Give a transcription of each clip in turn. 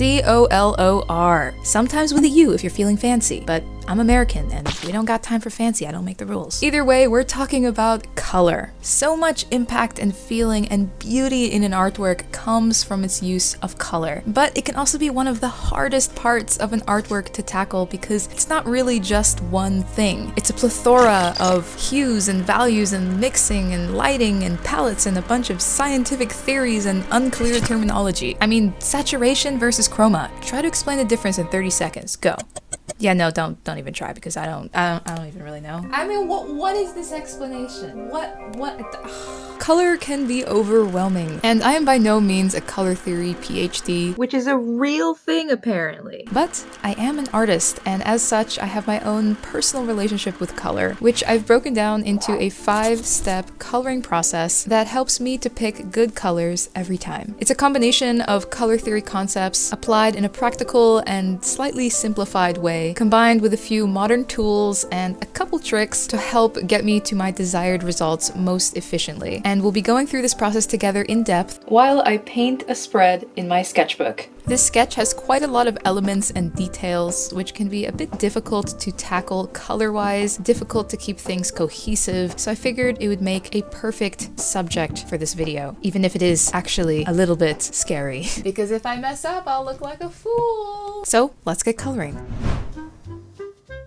C-O-L-O-R. Sometimes with a U if you're feeling fancy, but I'm American and we don't got time for fancy, I don't make the rules. Either way, we're talking about color. So much impact and feeling and beauty in an artwork comes from its use of color. But it can also be one of the hardest parts of an artwork to tackle because it's not really just one thing. It's a plethora of hues and values and mixing and lighting and palettes and a bunch of scientific theories and unclear terminology. I mean, saturation versus chroma. Try to explain the difference in 30 seconds. Go. Yeah, no, don't even try because I don't even really know. I mean, what is this explanation? What? Color can be overwhelming, and I am by no means a color theory PhD, which is a real thing apparently. But I am an artist, and as such, I have my own personal relationship with color, which I've broken down into a 5-step coloring process that helps me to pick good colors every time. It's a combination of color theory concepts applied in a practical and slightly simplified way, combined with a few modern tools and a couple tricks to help get me to my desired results most efficiently. And we'll be going through this process together in depth while I paint a spread in my sketchbook. This sketch has quite a lot of elements and details, which can be a bit difficult to tackle color-wise, difficult to keep things cohesive, so I figured it would make a perfect subject for this video, even if it is actually a little bit scary. Because if I mess up, I'll look like a fool. So let's get coloring.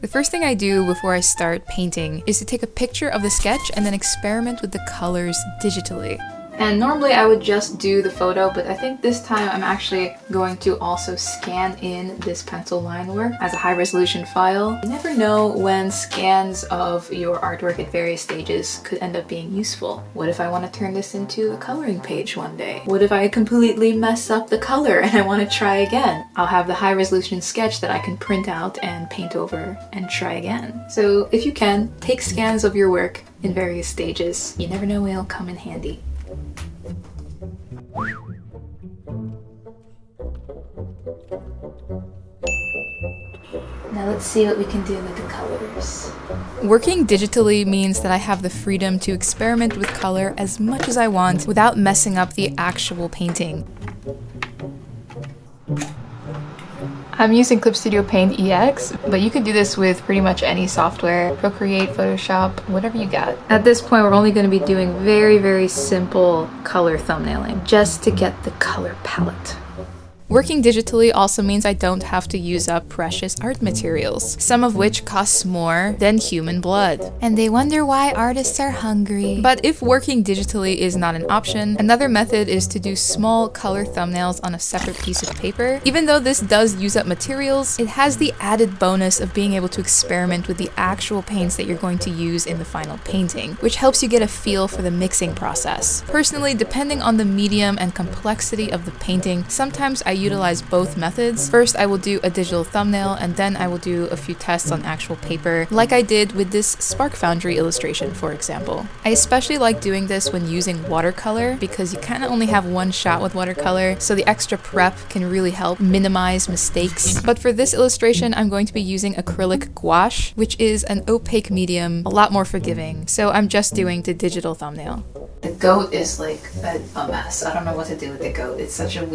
The first thing I do before I start painting is to take a picture of the sketch and then experiment with the colors digitally. And normally I would just do the photo, but I think this time I'm actually going to also scan in this pencil line work as a high-resolution file. You never know when scans of your artwork at various stages could end up being useful. What if I want to turn this into a coloring page one day? What if I completely mess up the color and I want to try again? I'll have the high-resolution sketch that I can print out and paint over and try again. So if you can, take scans of your work in various stages. You never know when it'll come in handy. Now let's see what we can do with the colors. Working digitally means that I have the freedom to experiment with color as much as I want without messing up the actual painting. I'm using Clip Studio Paint EX, but you can do this with pretty much any software. Procreate, Photoshop, whatever you got. At this point, we're only going to be doing very, very simple color thumbnailing just to get the color palette. Working digitally also means I don't have to use up precious art materials, some of which costs more than human blood. And they wonder why artists are hungry. But if working digitally is not an option, another method is to do small color thumbnails on a separate piece of paper. Even though this does use up materials, it has the added bonus of being able to experiment with the actual paints that you're going to use in the final painting, which helps you get a feel for the mixing process. Personally, depending on the medium and complexity of the painting, sometimes I utilize both methods. First, I will do a digital thumbnail, and then I will do a few tests on actual paper, like I did with this Spark Foundry illustration, for example. I especially like doing this when using watercolor, because you kind of only have one shot with watercolor, so the extra prep can really help minimize mistakes. But for this illustration, I'm going to be using acrylic gouache, which is an opaque medium, a lot more forgiving, so I'm just doing the digital thumbnail. The goat is like a mess. I don't know what to do with the goat. It's such an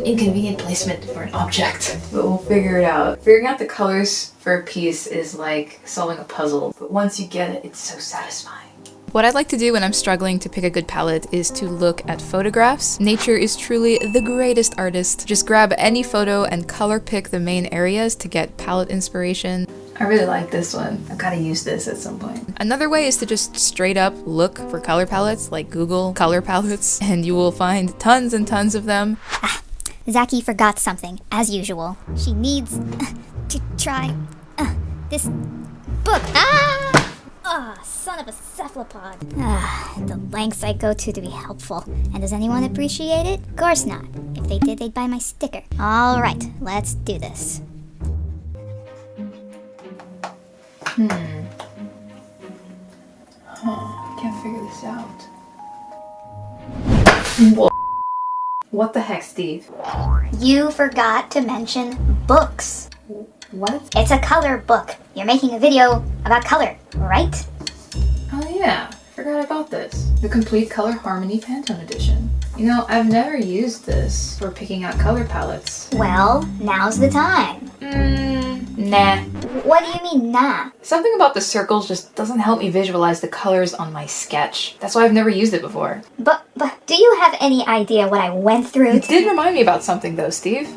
inconvenient placement for an object, but we'll figure it out. Figuring out the colors for a piece is like solving a puzzle, but once you get it, it's so satisfying. What I like to do when I'm struggling to pick a good palette is to look at photographs. Nature is truly the greatest artist. Just grab any photo and color pick the main areas to get palette inspiration. I really like this one. I've got to use this at some point. Another way is to just straight up look for color palettes, like Google color palettes, and you will find tons and tons of them. Zaccy forgot something, as usual. She needs to try this book. Son of a cephalopod. The lengths I go to be helpful. And does anyone appreciate it? Of course not. If they did, they'd buy my sticker. All right, let's do this. Can't figure this out. What the heck, Steve? You forgot to mention books. What? It's a color book. You're making a video about color, right? Oh yeah, forgot about this. The Complete Color Harmony Pantone Edition. You know, I've never used this for picking out color palettes. Well, now's the time. Nah. What do you mean, nah? Something about the circles just doesn't help me visualize the colors on my sketch. That's why I've never used it before. But do you have any idea what I went through? It did remind me about something though, Steve.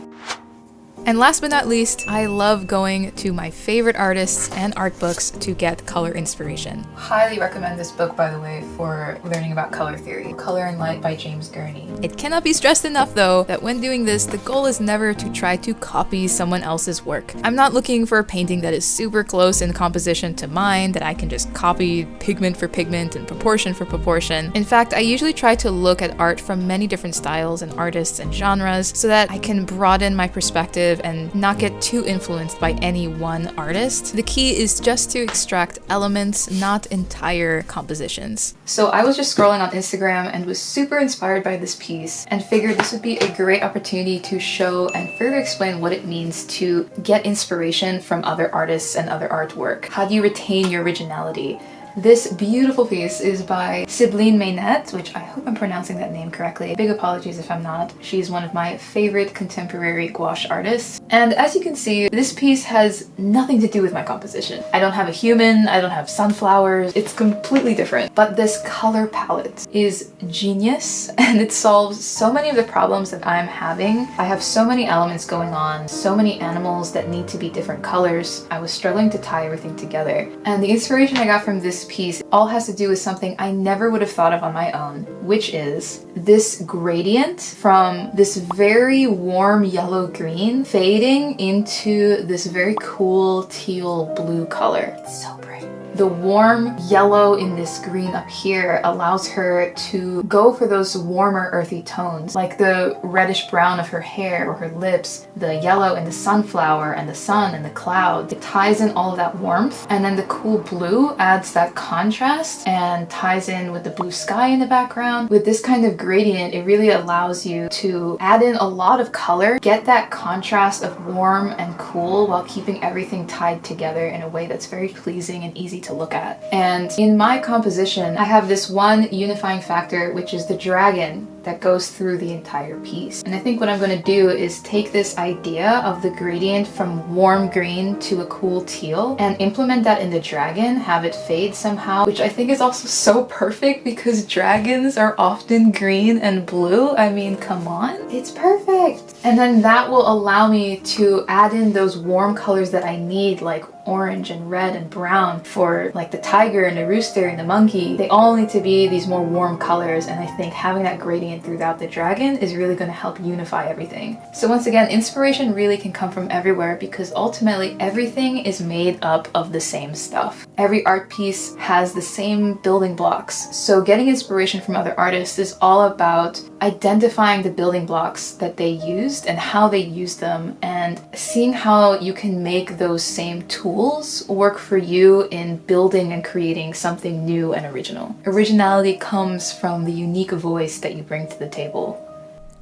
And last but not least, I love going to my favorite artists and art books to get color inspiration. Highly recommend this book, by the way, for learning about color theory. Color and Light by James Gurney. It cannot be stressed enough, though, that when doing this, the goal is never to try to copy someone else's work. I'm not looking for a painting that is super close in composition to mine, that I can just copy pigment for pigment and proportion for proportion. In fact, I usually try to look at art from many different styles and artists and genres so that I can broaden my perspective and not get too influenced by any one artist. The key is just to extract elements, not entire compositions. So I was just scrolling on Instagram and was super inspired by this piece and figured this would be a great opportunity to show and further explain what it means to get inspiration from other artists and other artwork. How do you retain your originality? This beautiful piece is by Sybline Meynet, which I hope I'm pronouncing that name correctly. Big apologies if I'm not. She's one of my favorite contemporary gouache artists. And as you can see, this piece has nothing to do with my composition. I don't have a human, I don't have sunflowers, it's completely different. But this color palette is genius and it solves so many of the problems that I'm having. I have so many elements going on, so many animals that need to be different colors. I was struggling to tie everything together. And the inspiration I got from this piece all has to do with something I never would have thought of on my own, which is this gradient from this very warm yellow green fading into this very cool teal blue color. It's so pretty. The warm yellow in this green up here allows her to go for those warmer earthy tones, like the reddish brown of her hair or her lips, the yellow in the sunflower and the sun and the cloud. It ties in all of that warmth, and then the cool blue adds that contrast and ties in with the blue sky in the background. With this kind of gradient, it really allows you to add in a lot of color, get that contrast of warm and cool while keeping everything tied together in a way that's very pleasing and easy to look at. And in my composition, I have this one unifying factor, which is the dragon that goes through the entire piece. And I think what I'm going to do is take this idea of the gradient from warm green to a cool teal and implement that in the dragon, have it fade somehow, which I think is also so perfect because dragons are often green and blue. I mean, come on, it's perfect. And then that will allow me to add in those warm colors that I need, like orange and red and brown for like the tiger and the rooster and the monkey. They all need to be these more warm colors, and I think having that gradient throughout the dragon is really going to help unify everything. So once again, inspiration really can come from everywhere because ultimately everything is made up of the same stuff. Every art piece has the same building blocks. So getting inspiration from other artists is all about identifying the building blocks that they used and how they used them, and seeing how you can make those same tools work for you in building and creating something new and original. Originality comes from the unique voice that you bring to the table.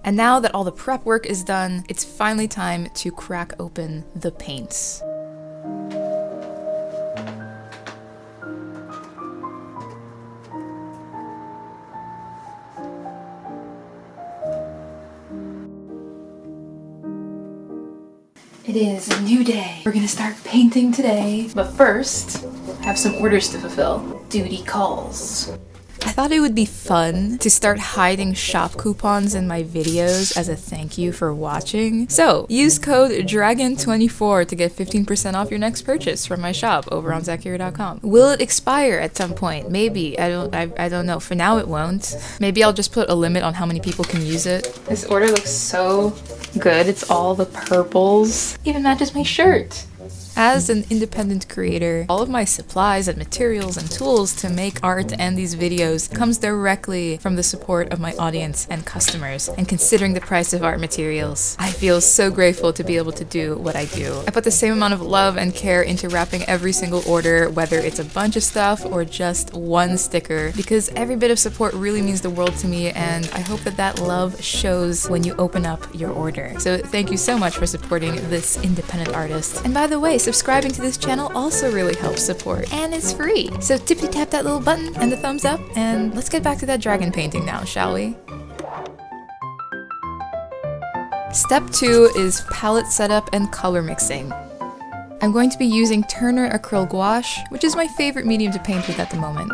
And now that all the prep work is done, it's finally time to crack open the paints. It is a new day. We're gonna start painting today. But first, I have some orders to fulfill. Duty calls. I thought it would be fun to start hiding shop coupons in my videos as a thank you for watching. So, use code DRAGON24 to get 15% off your next purchase from my shop over on Zaccura.com. Will it expire at some point? Maybe. I don't know. For now, it won't. Maybe I'll just put a limit on how many people can use it. This order looks so good. It's all the purples. Even matches my shirt. As an independent creator, all of my supplies and materials and tools to make art and these videos comes directly from the support of my audience and customers. And considering the price of art materials, I feel so grateful to be able to do what I do. I put the same amount of love and care into wrapping every single order, whether it's a bunch of stuff or just one sticker, because every bit of support really means the world to me, and I hope that that love shows when you open up your order. So thank you so much for supporting this independent artist. And by the way, subscribing to this channel also really helps support, and it's free. So tippy tap that little button and the thumbs up, and let's get back to that dragon painting now, shall we? Step 2 is palette setup and color mixing. I'm going to be using Turner Acryl Gouache, which is my favorite medium to paint with at the moment.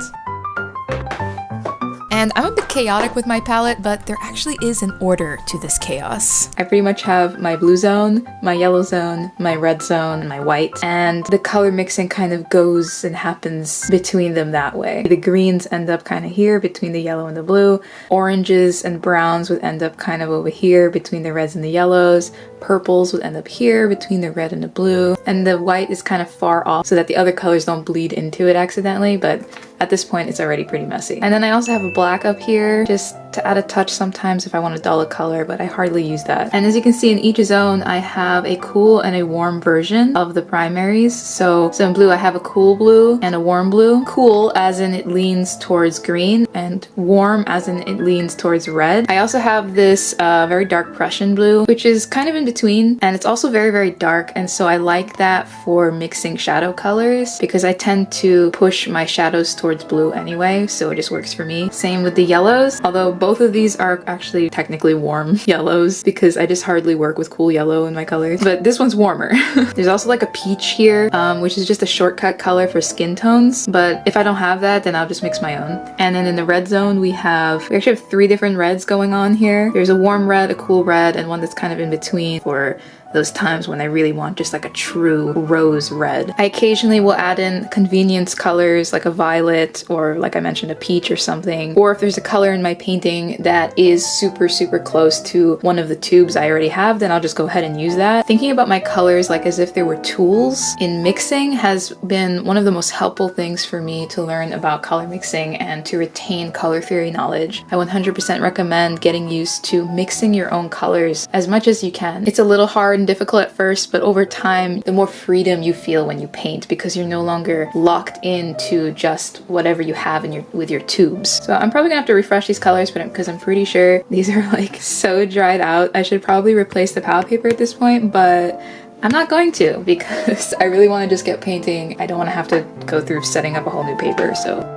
And I'm a bit chaotic with my palette, but there actually is an order to this chaos. I pretty much have my blue zone, my yellow zone, my red zone, and my white. And the color mixing kind of goes and happens between them that way. The greens end up kind of here between the yellow and the blue. Oranges and browns would end up kind of over here between the reds and the yellows. Purples would end up here between the red and the blue. And the white is kind of far off so that the other colors don't bleed into it accidentally, but at this point it's already pretty messy. And then I also have a black up here just to add a touch sometimes if I want to dull a color, but I hardly use that. And as you can see in each zone, I have a cool and a warm version of the primaries. So in blue I have a cool blue and a warm blue. Cool as in it leans towards green, and warm as in it leans towards red. I also have this very dark Prussian blue, which is kind of in between, and it's also very, very dark, and so I like that for mixing shadow colors because I tend to push my shadows towards blue anyway, so it just works for me. Same with the yellows, although both of these are actually technically warm yellows because I just hardly work with cool yellow in my colors, but this one's warmer. There's also like a peach here, which is just a shortcut color for skin tones, but if I don't have that, then I'll just mix my own. And then in the red zone, we actually have 3 different reds going on here. There's a warm red, a cool red, and one that's kind of in between for those times when I really want just like a true rose red. I occasionally will add in convenience colors like a violet or, like I mentioned, a peach or something. Or if there's a color in my painting that is super, super close to one of the tubes I already have, then I'll just go ahead and use that. Thinking about my colors like as if they were tools in mixing has been one of the most helpful things for me to learn about color mixing and to retain color theory knowledge. I 100% recommend getting used to mixing your own colors as much as you can. It's a little hard and difficult at first, but over time, the more freedom you feel when you paint because you're no longer locked into just whatever you have with your tubes. So I'm probably gonna have to refresh these colors, but because I'm pretty sure these are like so dried out. I should probably replace the palette paper at this point, but I'm not going to because I really want to just get painting. I don't want to have to go through setting up a whole new paper, so.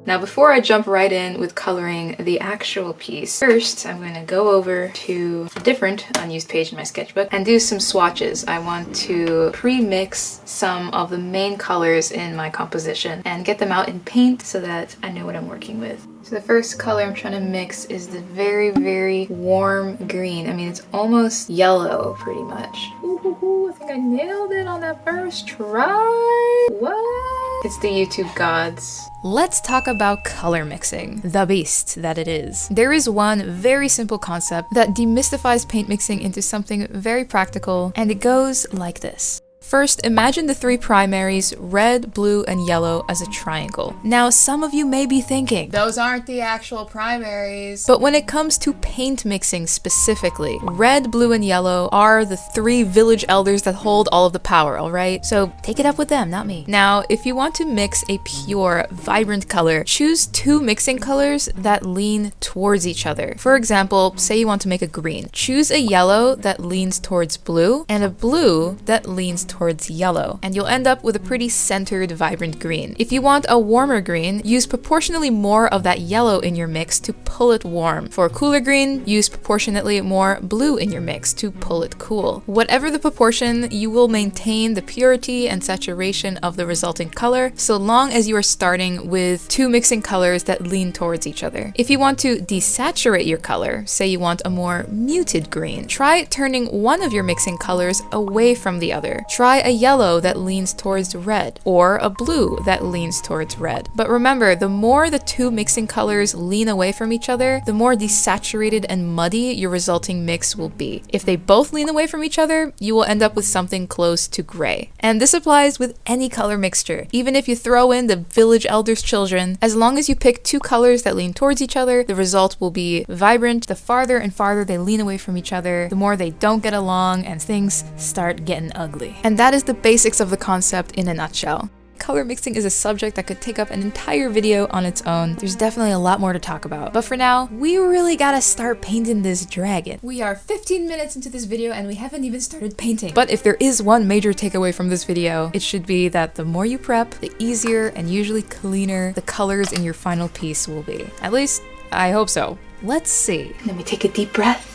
Now before I jump right in with coloring the actual piece, first I'm going to go over to a different unused page in my sketchbook and do some swatches. I want to pre-mix some of the main colors in my composition and get them out in paint so that I know what I'm working with. So the first color I'm trying to mix is the very, very warm green. I mean, it's almost yellow pretty much. Ooh, I think I nailed it on that first try. What? It's the YouTube gods. Let's talk about color mixing, the beast that it is. There is one very simple concept that demystifies paint mixing into something very practical, and it goes like this. First, imagine the 3 primaries, red, blue, and yellow as a triangle. Now, some of you may be thinking, those aren't the actual primaries. But when it comes to paint mixing specifically, red, blue, and yellow are the 3 village elders that hold all of the power, alright? So take it up with them, not me. Now, if you want to mix a pure, vibrant color, choose 2 mixing colors that lean towards each other. For example, say you want to make a green. Choose a yellow that leans towards blue and a blue that leans towards yellow, and you'll end up with a pretty centered, vibrant green. If you want a warmer green, use proportionally more of that yellow in your mix to pull it warm. For a cooler green, use proportionately more blue in your mix to pull it cool. Whatever the proportion, you will maintain the purity and saturation of the resulting color, so long as you are starting with 2 mixing colors that lean towards each other. If you want to desaturate your color, say you want a more muted green, try turning one of your mixing colors away from the other. Try a yellow that leans towards red, or a blue that leans towards red. But remember, the more the 2 mixing colors lean away from each other, the more desaturated and muddy your resulting mix will be. If they both lean away from each other, you will end up with something close to gray. And this applies with any color mixture. Even if you throw in the village elders' children, as long as you pick 2 colors that lean towards each other, the result will be vibrant. The farther and farther they lean away from each other, the more they don't get along and things start getting ugly. And that is the basics of the concept in a nutshell. Color mixing is a subject that could take up an entire video on its own. There's definitely a lot more to talk about. But for now, we really gotta start painting this dragon. We are 15 minutes into this video and we haven't even started painting. But if there is one major takeaway from this video, it should be that the more you prep, the easier and usually cleaner the colors in your final piece will be. At least, I hope so. Let's see. Let me take a deep breath.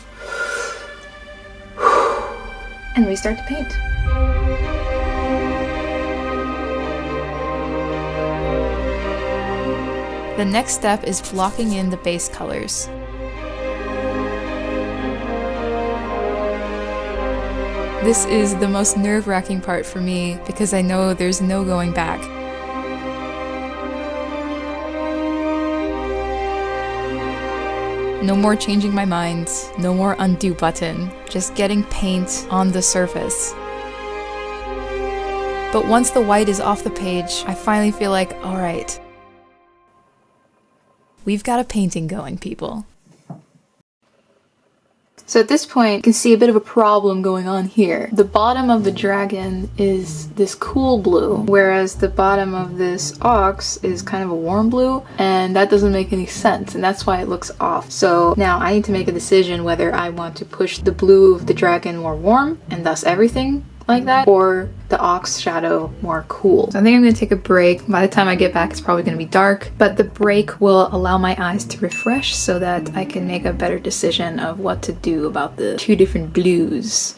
And we start to paint. The next step is blocking in the base colors. This is the most nerve-wracking part for me because I know there's no going back. No more changing my mind, no more undo button, just getting paint on the surface. But once the white is off the page, I finally feel like, alright, we've got a painting going, people. So at this point, you can see a bit of a problem going on here. The bottom of the dragon is this cool blue, whereas the bottom of this ox is kind of a warm blue, and that doesn't make any sense, and that's why it looks off. So now I need to make a decision whether I want to push the blue of the dragon more warm, and thus everything like that, or the ox shadow more cool. So I think I'm gonna take a break. By the time I get back, it's probably gonna be dark, but the break will allow my eyes to refresh so that I can make a better decision of what to do about the two different blues.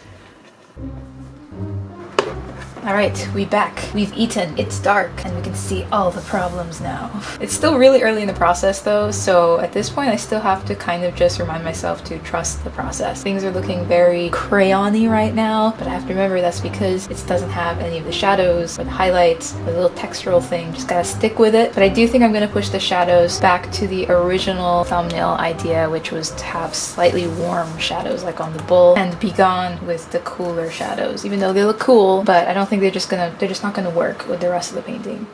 Alright, we back. We've eaten. It's dark and we can see all the problems now. It's still really early in the process though, so at this point I still have to kind of just remind myself to trust the process. Things are looking very crayon-y right now, but I have to remember that's because it doesn't have any of the shadows or the highlights, the little textural thing. Just gotta stick with it. But I do think I'm gonna push the shadows back to the original thumbnail idea, which was to have slightly warm shadows like on the bull and be gone with the cooler shadows, even though they look cool, but I don't think they're just not gonna work with the rest of the painting.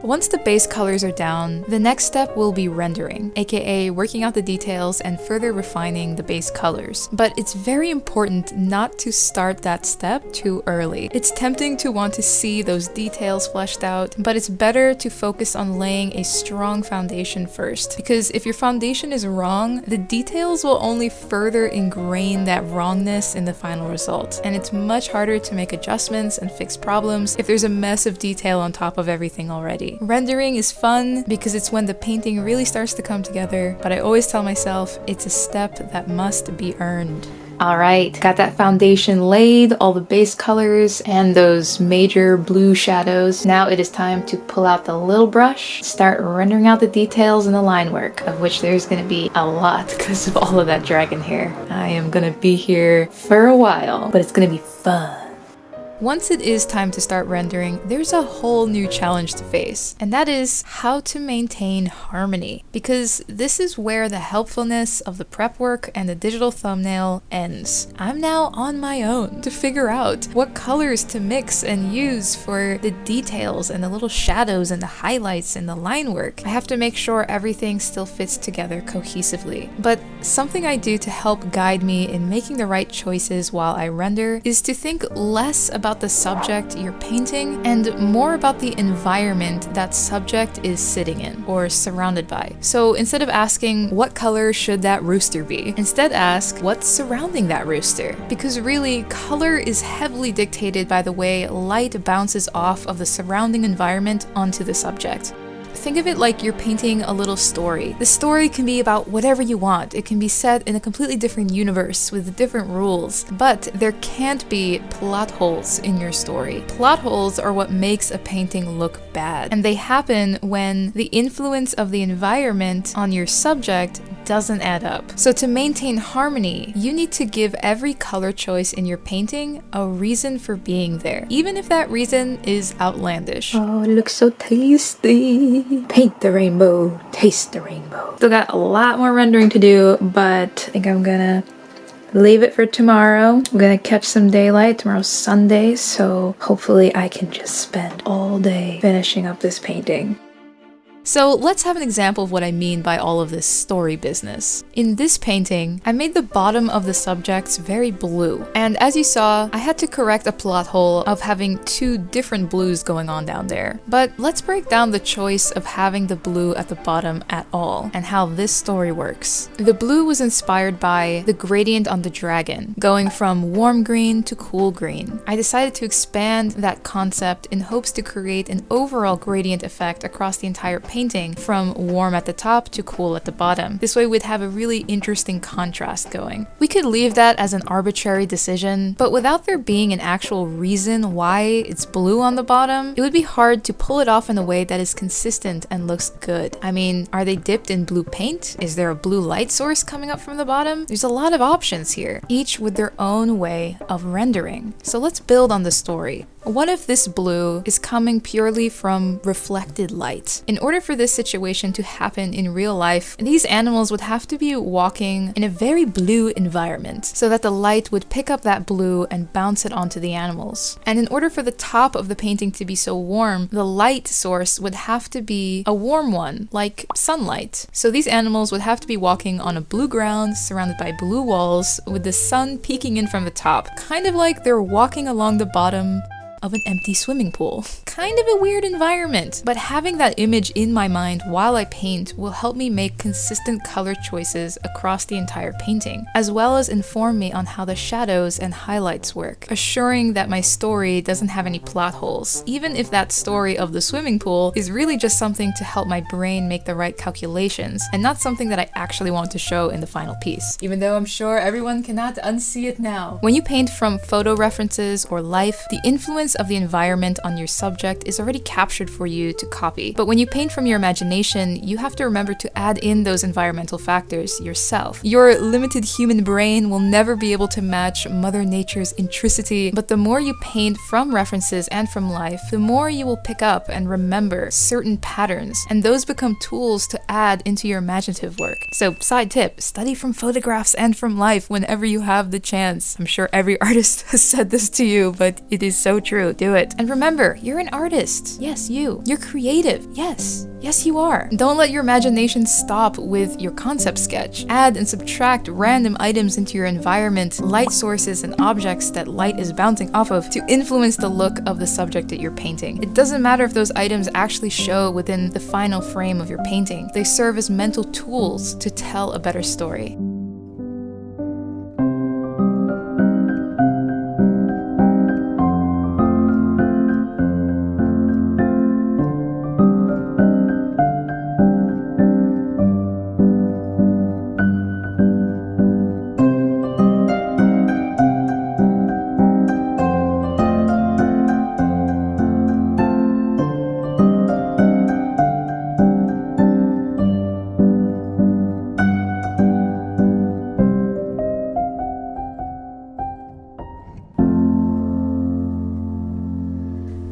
Once the base colors are down, the next step will be rendering, aka working out the details and further refining the base colors. But it's very important not to start that step too early. It's tempting to want to see those details fleshed out, but it's better to focus on laying a strong foundation first. Because if your foundation is wrong, the details will only further ingrain that wrongness in the final result. And it's much harder to make adjustments and fix problems if there's a mess of detail on top of everything already. Rendering is fun because it's when the painting really starts to come together, but I always tell myself it's a step that must be earned. Alright, got that foundation laid, all the base colors, and those major blue shadows. Now it is time to pull out the little brush, start rendering out the details and the line work, of which there's gonna be a lot because of all of that dragon hair. I am gonna be here for a while, but it's gonna be fun. Once it is time to start rendering, there's a whole new challenge to face, and that is how to maintain harmony. Because this is where the helpfulness of the prep work and the digital thumbnail ends. I'm now on my own to figure out what colors to mix and use for the details and the little shadows and the highlights and the line work. I have to make sure everything still fits together cohesively. But something I do to help guide me in making the right choices while I render is to think less about the subject you're painting and more about the environment that subject is sitting in or surrounded by. So instead of asking what color should that rooster be, instead ask what's surrounding that rooster. Because really, color is heavily dictated by the way light bounces off of the surrounding environment onto the subject. Think of it like you're painting a little story. The story can be about whatever you want. It can be set in a completely different universe with different rules, but there can't be plot holes in your story. Plot holes are what makes a painting look bad, and they happen when the influence of the environment on your subject doesn't add up. So to maintain harmony, you need to give every color choice in your painting a reason for being there, even if that reason is outlandish. Oh, it looks so tasty. Paint the rainbow, taste the rainbow. Still got a lot more rendering to do, but I think I'm gonna leave it for tomorrow. I'm gonna catch some daylight. Tomorrow's Sunday, so hopefully I can just spend all day finishing up this painting. So let's have an example of what I mean by all of this story business. In this painting, I made the bottom of the subjects very blue. And as you saw, I had to correct a plot hole of having two different blues going on down there. But let's break down the choice of having the blue at the bottom at all and how this story works. The blue was inspired by the gradient on the dragon, going from warm green to cool green. I decided to expand that concept in hopes to create an overall gradient effect across the entire painting, from warm at the top to cool at the bottom. This way we'd have a really interesting contrast going. We could leave that as an arbitrary decision, but without there being an actual reason why it's blue on the bottom, it would be hard to pull it off in a way that is consistent and looks good. I mean, are they dipped in blue paint? Is there a blue light source coming up from the bottom? There's a lot of options here, each with their own way of rendering. So let's build on the story. What if this blue is coming purely from reflected light? In order for this situation to happen in real life, these animals would have to be walking in a very blue environment so that the light would pick up that blue and bounce it onto the animals. And in order for the top of the painting to be so warm, the light source would have to be a warm one, like sunlight. So these animals would have to be walking on a blue ground surrounded by blue walls with the sun peeking in from the top, kind of like they're walking along the bottom of an empty swimming pool. Kind of a weird environment, but having that image in my mind while I paint will help me make consistent color choices across the entire painting, as well as inform me on how the shadows and highlights work, assuring that my story doesn't have any plot holes, even if that story of the swimming pool is really just something to help my brain make the right calculations, and not something that I actually want to show in the final piece, even though I'm sure everyone cannot unsee it now. When you paint from photo references or life, the influence of the environment on your subject is already captured for you to copy. But when you paint from your imagination, you have to remember to add in those environmental factors yourself. Your limited human brain will never be able to match Mother Nature's intricity, but the more you paint from references and from life, the more you will pick up and remember certain patterns, and those become tools to add into your imaginative work. So, side tip, study from photographs and from life whenever you have the chance. I'm sure every artist has said this to you, but it is so true. Do it. And remember, you're an artist. Yes, you. You're creative. Yes. Yes, you are. Don't let your imagination stop with your concept sketch. Add and subtract random items into your environment, light sources and objects that light is bouncing off of to influence the look of the subject that you're painting. It doesn't matter if those items actually show within the final frame of your painting. They serve as mental tools to tell a better story.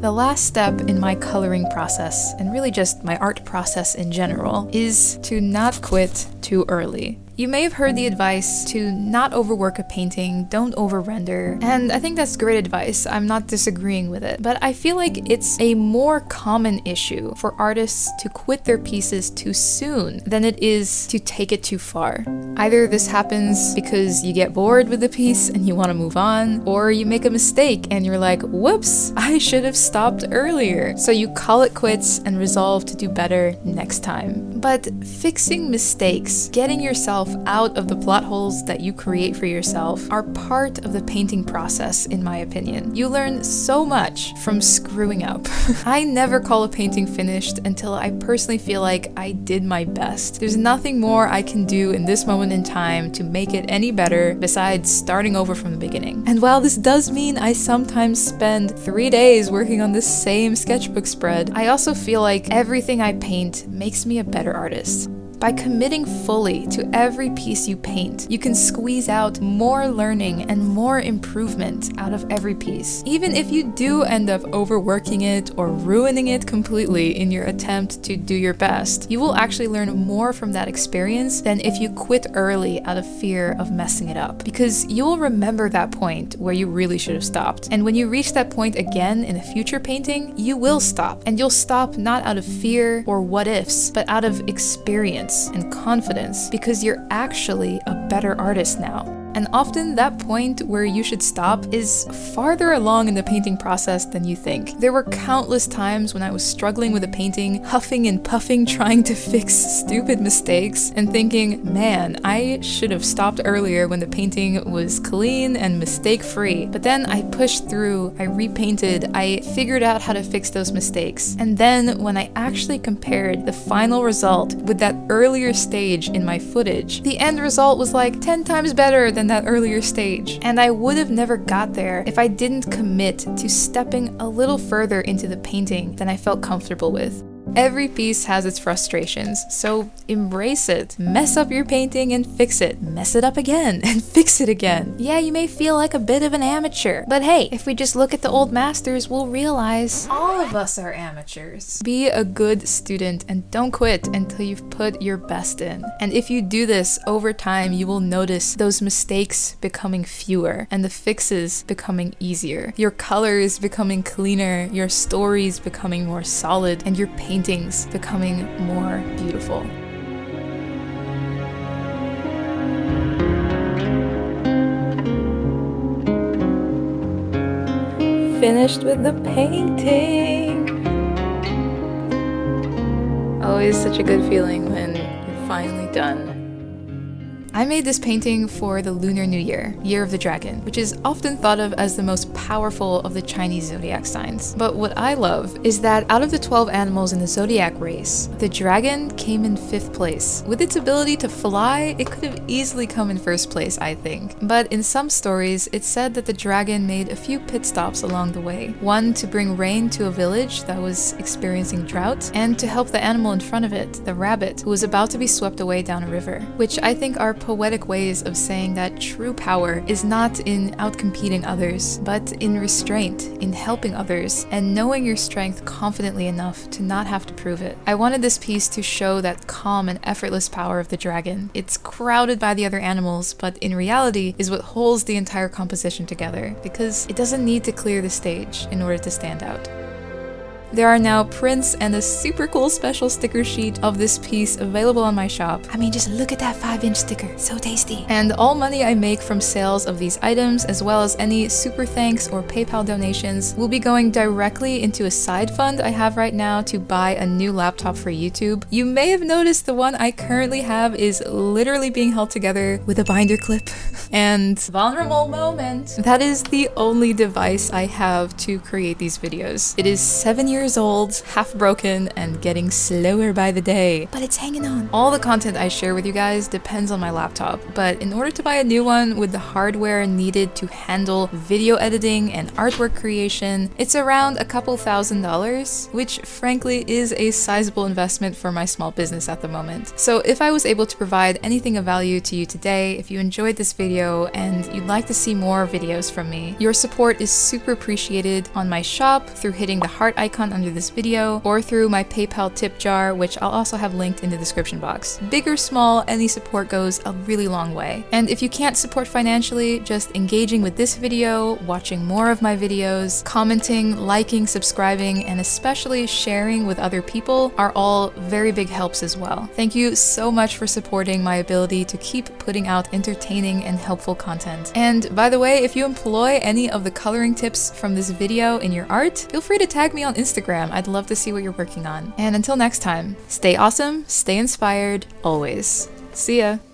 The last step in my coloring process, and really just my art process in general, is to not quit too early. You may have heard the advice to not overwork a painting, don't over-render, and I think that's great advice. I'm not disagreeing with it, but I feel like it's a more common issue for artists to quit their pieces too soon than it is to take it too far. Either this happens because you get bored with the piece and you want to move on, or you make a mistake and you're like, whoops, I should have stopped earlier. So you call it quits and resolve to do better next time. But fixing mistakes, getting yourself out of the plot holes that you create for yourself, are part of the painting process, in my opinion. You learn so much from screwing up. I never call a painting finished until I personally feel like I did my best. There's nothing more I can do in this moment in time to make it any better besides starting over from the beginning. And while this does mean I sometimes spend 3 days working on the same sketchbook spread, I also feel like everything I paint makes me a better artist. By committing fully to every piece you paint, you can squeeze out more learning and more improvement out of every piece. Even if you do end up overworking it or ruining it completely in your attempt to do your best, you will actually learn more from that experience than if you quit early out of fear of messing it up. Because you will remember that point where you really should have stopped. And when you reach that point again in a future painting, you will stop. And you'll stop not out of fear or what ifs, but out of experience and confidence, because you're actually a better artist now. And often that point where you should stop is farther along in the painting process than you think. There were countless times when I was struggling with a painting, huffing and puffing trying to fix stupid mistakes, and thinking, man, I should have stopped earlier when the painting was clean and mistake-free. But then I pushed through, I repainted, I figured out how to fix those mistakes. And then when I actually compared the final result with that earlier stage in my footage, the end result was like 10 times better than that earlier stage. And I would have never got there if I didn't commit to stepping a little further into the painting than I felt comfortable with. Every piece has its frustrations, so embrace it. Mess up your painting and fix it. Mess it up again and fix it again. Yeah, you may feel like a bit of an amateur, but hey, if we just look at the old masters, we'll realize all of us are amateurs. Be a good student and don't quit until you've put your best in. And if you do this over time, you will notice those mistakes becoming fewer and the fixes becoming easier. Your colors becoming cleaner, your stories becoming more solid, and your paintings becoming more beautiful. Finished with the painting. Always such a good feeling when you're finally done. I made this painting for the Lunar New Year, Year of the Dragon, which is often thought of as the most powerful of the Chinese zodiac signs. But what I love is that out of the 12 animals in the zodiac race, the dragon came in 5th place. With its ability to fly, it could have easily come in 1st place, I think. But in some stories, it's said that the dragon made a few pit stops along the way. One to bring rain to a village that was experiencing drought, and to help the animal in front of it, the rabbit, who was about to be swept away down a river, which I think are poetic ways of saying that true power is not in outcompeting others, but in restraint, in helping others, and knowing your strength confidently enough to not have to prove it. I wanted this piece to show that calm and effortless power of the dragon. It's crowded by the other animals, but in reality is what holds the entire composition together, because it doesn't need to clear the stage in order to stand out. There are now prints and a super cool special sticker sheet of this piece available on my shop. I mean, just look at that 5-inch sticker, so tasty. And all money I make from sales of these items, as well as any super thanks or PayPal donations, will be going directly into a side fund I have right now to buy a new laptop for YouTube. You may have noticed the one I currently have is literally being held together with a binder clip. And vulnerable moment, that is the only device I have to create these videos. It is 7 years old, half broken, and getting slower by the day, but it's hanging on. All the content I share with you guys depends on my laptop, but in order to buy a new one with the hardware needed to handle video editing and artwork creation, it's around a couple $1,000s, which frankly is a sizable investment for my small business at the moment. So if I was able to provide anything of value to you today, if you enjoyed this video and you'd like to see more videos from me, your support is super appreciated on my shop through hitting the heart icon under this video, or through my PayPal tip jar, which I'll also have linked in the description box. Big or small, any support goes a really long way. And if you can't support financially, just engaging with this video, watching more of my videos, commenting, liking, subscribing, and especially sharing with other people are all very big helps as well. Thank you so much for supporting my ability to keep putting out entertaining and helpful content. And by the way, if you employ any of the coloring tips from this video in your art, feel free to tag me on Instagram. I'd love to see what you're working on. And until next time, stay awesome, stay inspired, always. See ya!